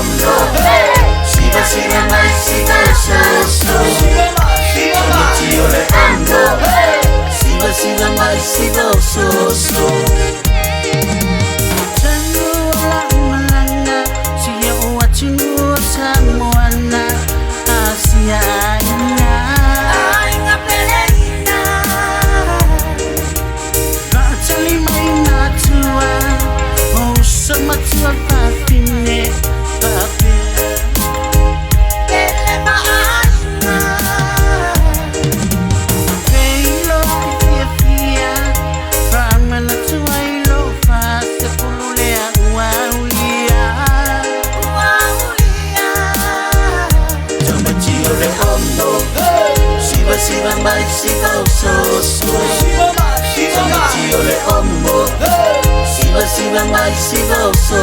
omno Shiva Shiva mai Shiva so Tomichi ore omno Shiva Shiva mai Shiva so Shiva mai Shiva so Tomichi ore omno Shiva Shiva mai Shiva so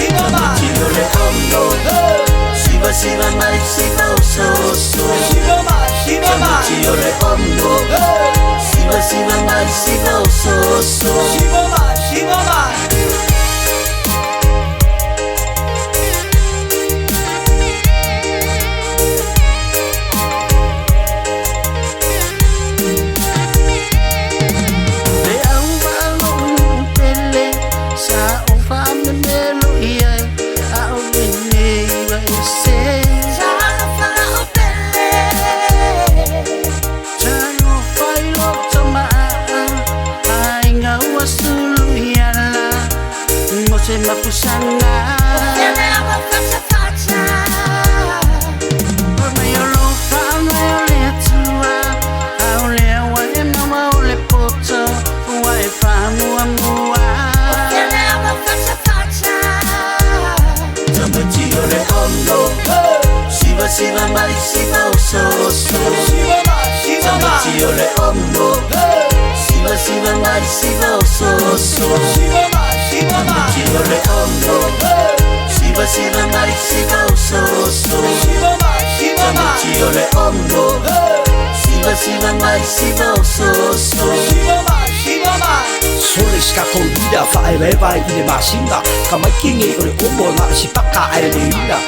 Tomichi ore omno Shiva Shiva mai Shiva so Tomichi ore omno Shiva Shiva mai Shiva so Mapusanga Shiva mai Shiva so Tomichi ore omno Shiva Shiva mai Shiva so Tomichi ore omno Shiva Shiva mai Shiva so Tomichi ore omno Shiva Shiva mai Shiva so Sole ska kolida fa ai vai ine masinga kama kingi ore omo na sipaka ai leila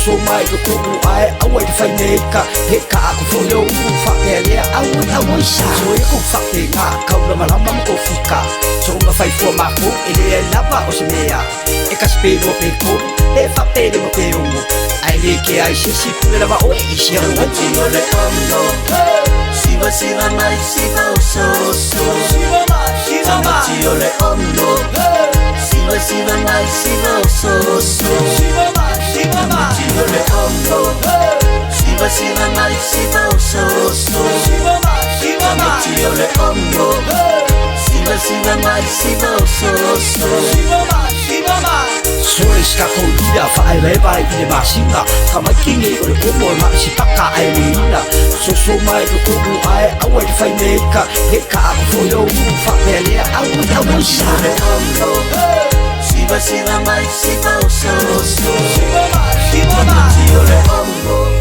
so mai ko ko ai awai fai neka heka ko fo yo fa ele awai sa so e ko fa te nga ka ora malama ko fika so ma fai fo ma ko ele lava o se mea e ka spero pe ko e fa te de mo pe o ai le ke ai si pure lava o e si ro ore omno Shiva Shiva mai Shiva so Tomichi ore omno Shiva Shiva mai Shiva so Tomichi ore omno Shiva Shiva mai Shiva so Tomichi ore omno Shiva Shiva mai Shiva so Sole ska kolida fa ai vai ine masinga kama kingi ore omo na sipaka ai leila so mai ko ko ai awai fai neka heka ko fo yo fa ele awai sa Shiva Shiva mai Shiva so Tomichi ore omno